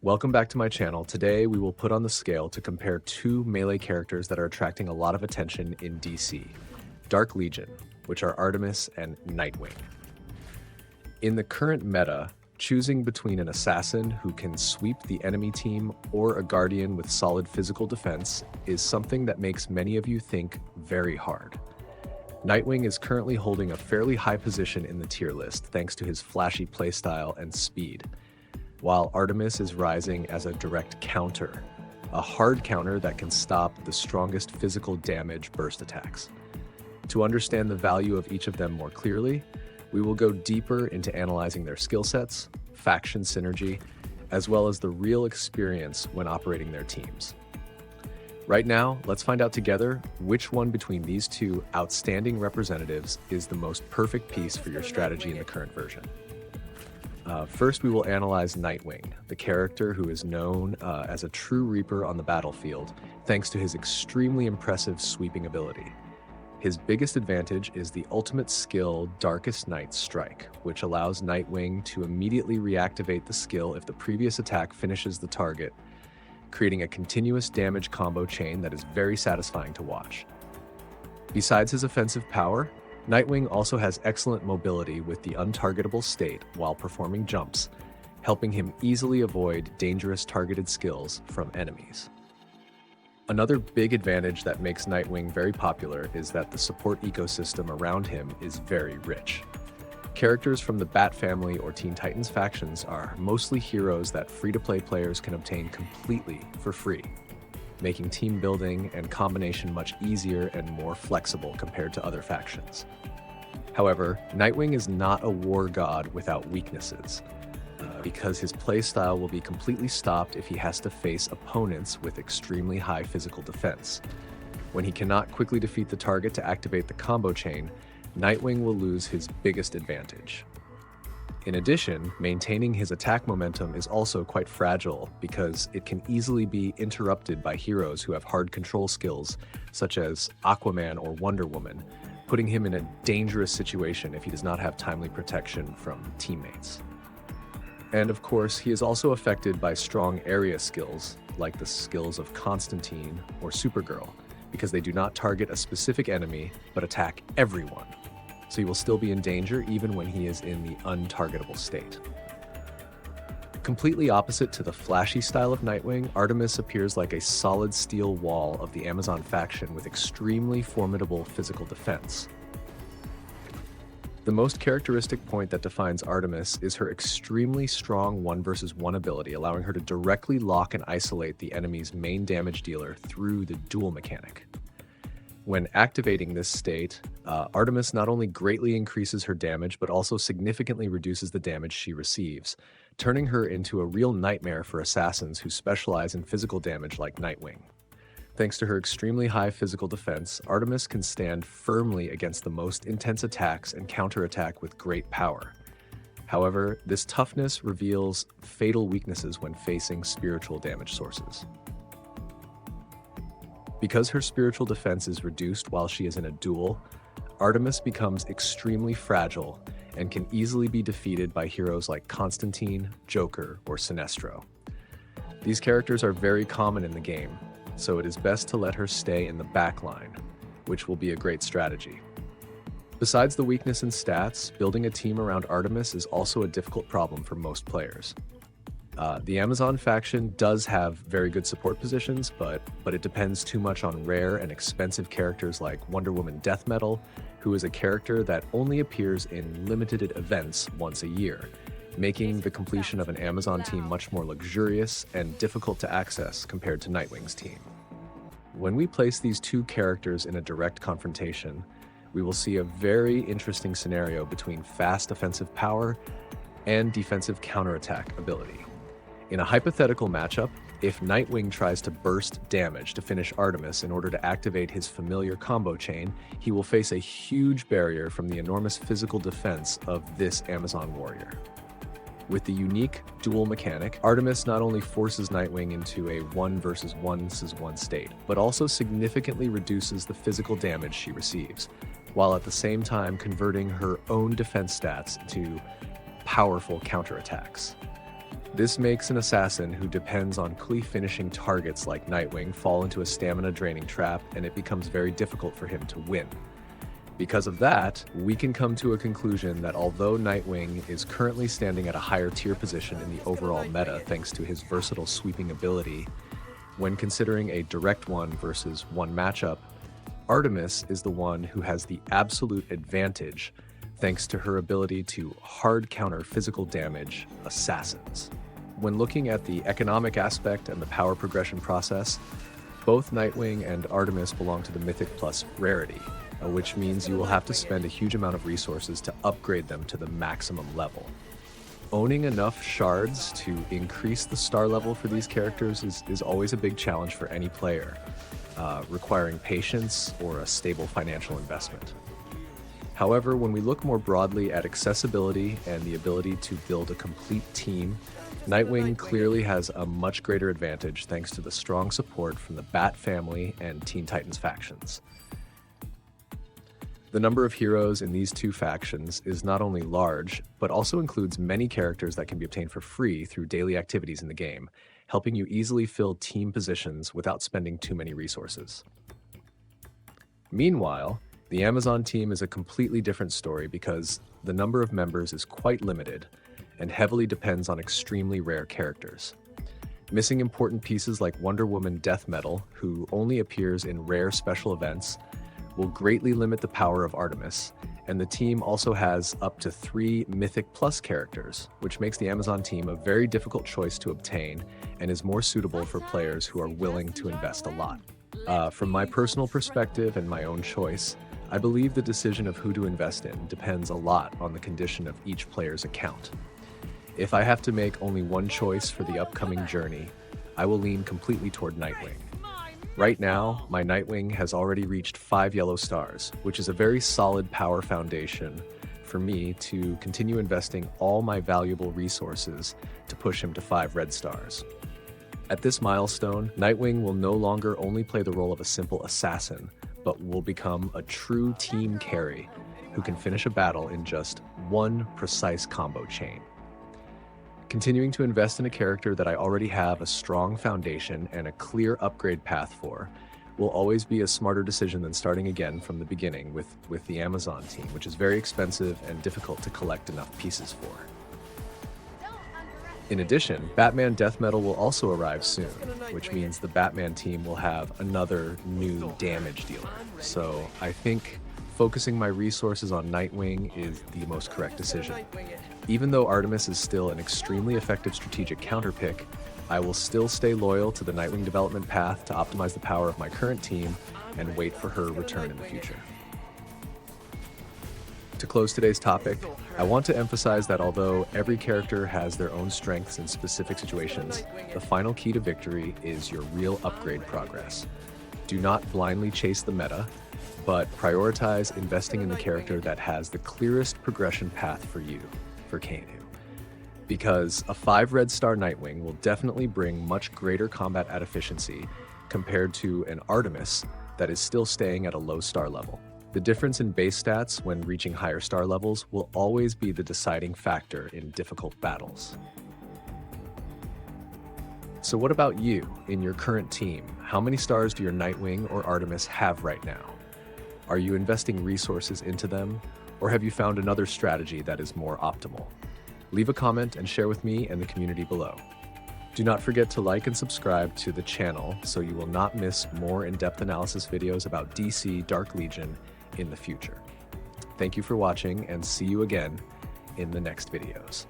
Welcome back to my channel. Today we will put on the scale to compare two melee characters that are attracting a lot of attention in DC. Dark Legion, which are Artemis and Nightwing. In the current meta, choosing between an assassin who can sweep the enemy team or a guardian with solid physical defense is something that makes many of you think very hard. Nightwing is currently holding a fairly high position in the tier list thanks to his flashy playstyle and speed, while Artemis is rising as a direct counter, a hard counter that can stop the strongest physical damage burst attacks. To understand the value of each of them more clearly, we will go deeper into analyzing their skill sets, faction synergy, as well as the real experience when operating their teams. Right now, let's find out together which one between these two outstanding representatives is the most perfect piece for your strategy in the current version. First, we will analyze Nightwing, the character who is known as a true Reaper on the battlefield, thanks to his extremely impressive sweeping ability. His biggest advantage is the ultimate skill Darkest Night Strike, which allows Nightwing to immediately reactivate the skill if the previous attack finishes the target, creating a continuous damage combo chain that is very satisfying to watch. Besides his offensive power, Nightwing also has excellent mobility with the untargetable state while performing jumps, helping him easily avoid dangerous targeted skills from enemies. Another big advantage that makes Nightwing very popular is that the support ecosystem around him is very rich. Characters from the Bat family or Teen Titans factions are mostly heroes that free-to-play players can obtain completely for free, making team building and combination much easier and more flexible compared to other factions. However, Nightwing is not a war god without weaknesses, because his playstyle will be completely stopped if he has to face opponents with extremely high physical defense. When he cannot quickly defeat the target to activate the combo chain, Nightwing will lose his biggest advantage. In addition, maintaining his attack momentum is also quite fragile because it can easily be interrupted by heroes who have hard control skills such as Aquaman or Wonder Woman, putting him in a dangerous situation if he does not have timely protection from teammates. And of course, he is also affected by strong area skills like the skills of Constantine or Supergirl, because they do not target a specific enemy but attack everyone. So he will still be in danger even when he is in the untargetable state. Completely opposite to the flashy style of Nightwing, Artemis appears like a solid steel wall of the Amazon faction with extremely formidable physical defense. The most characteristic point that defines Artemis is her extremely strong 1 versus 1 ability, allowing her to directly lock and isolate the enemy's main damage dealer through the duel mechanic. When activating this state, Artemis not only greatly increases her damage, but also significantly reduces the damage she receives, turning her into a real nightmare for assassins who specialize in physical damage like Nightwing. Thanks to her extremely high physical defense, Artemis can stand firmly against the most intense attacks and counterattack with great power. However, this toughness reveals fatal weaknesses when facing spiritual damage sources. Because her spiritual defense is reduced while she is in a duel, Artemis becomes extremely fragile and can easily be defeated by heroes like Constantine, Joker, or Sinestro. These characters are very common in the game, so it is best to let her stay in the backline, which will be a great strategy. Besides the weakness in stats, building a team around Artemis is also a difficult problem for most players. The Amazon faction does have very good support positions, but it depends too much on rare and expensive characters like Wonder Woman Death Metal, who is a character that only appears in limited events once a year, making the completion of an Amazon team much more luxurious and difficult to access compared to Nightwing's team. When we place these two characters in a direct confrontation, we will see a very interesting scenario between fast offensive power and defensive counterattack ability. In a hypothetical matchup, if Nightwing tries to burst damage to finish Artemis in order to activate his familiar combo chain, he will face a huge barrier from the enormous physical defense of this Amazon warrior. With the unique duel mechanic, Artemis not only forces Nightwing into a 1 versus 1 state, but also significantly reduces the physical damage she receives, while at the same time converting her own defense stats to powerful counterattacks. This makes an assassin who depends on quickly finishing targets like Nightwing fall into a stamina-draining trap, and it becomes very difficult for him to win. Because of that, we can come to a conclusion that although Nightwing is currently standing at a higher tier position in the overall meta thanks to his versatile sweeping ability, when considering a direct one versus one matchup, Artemis is the one who has the absolute advantage thanks to her ability to hard counter physical damage assassins. When looking at the economic aspect and the power progression process, both Nightwing and Artemis belong to the Mythic Plus rarity, which means you will have to spend a huge amount of resources to upgrade them to the maximum level. Owning enough shards to increase the star level for these characters is always a big challenge for any player, requiring patience or a stable financial investment. However, when we look more broadly at accessibility and the ability to build a complete team, Nightwing clearly has a much greater advantage thanks to the strong support from the Bat family and Teen Titans factions. The number of heroes in these two factions is not only large, but also includes many characters that can be obtained for free through daily activities in the game, helping you easily fill team positions without spending too many resources. Meanwhile, the Amazon team is a completely different story because the number of members is quite limited and heavily depends on extremely rare characters. Missing important pieces like Wonder Woman Death Metal, who only appears in rare special events, will greatly limit the power of Artemis, and the team also has up to 3 Mythic Plus characters, which makes the Amazon team a very difficult choice to obtain and is more suitable for players who are willing to invest a lot. From my personal perspective and my own choice, I believe the decision of who to invest in depends a lot on the condition of each player's account. If I have to make only one choice for the upcoming journey, I will lean completely toward Nightwing. Right now, my Nightwing has already reached 5 yellow stars, which is a very solid power foundation for me to continue investing all my valuable resources to push him to 5 red stars. At this milestone, Nightwing will no longer only play the role of a simple assassin, but will become a true team carry who can finish a battle in just one precise combo chain. Continuing to invest in a character that I already have a strong foundation and a clear upgrade path for will always be a smarter decision than starting again from the beginning with the Amazon team, which is very expensive and difficult to collect enough pieces for. In addition, Batman Death Metal will also arrive soon, which means the Batman team will have another new damage dealer. So I think focusing my resources on Nightwing is the most correct decision. Even though Artemis is still an extremely effective strategic counterpick, I will still stay loyal to the Nightwing development path to optimize the power of my current team and wait for her return in the future. To close today's topic, I want to emphasize that although every character has their own strengths in specific situations, the final key to victory is your real upgrade progress. Do not blindly chase the meta, but prioritize investing in the character that has the clearest progression path for you, for Kanu. Because a 5 red star Nightwing will definitely bring much greater combat efficiency compared to an Artemis that is still staying at a low star level. The difference in base stats when reaching higher star levels will always be the deciding factor in difficult battles. So what about you, in your current team? How many stars do your Nightwing or Artemis have right now? Are you investing resources into them, or have you found another strategy that is more optimal? Leave a comment and share with me and the community below. Do not forget to like and subscribe to the channel so you will not miss more in-depth analysis videos about DC Dark Legion in the future. Thank you for watching, and see you again in the next videos.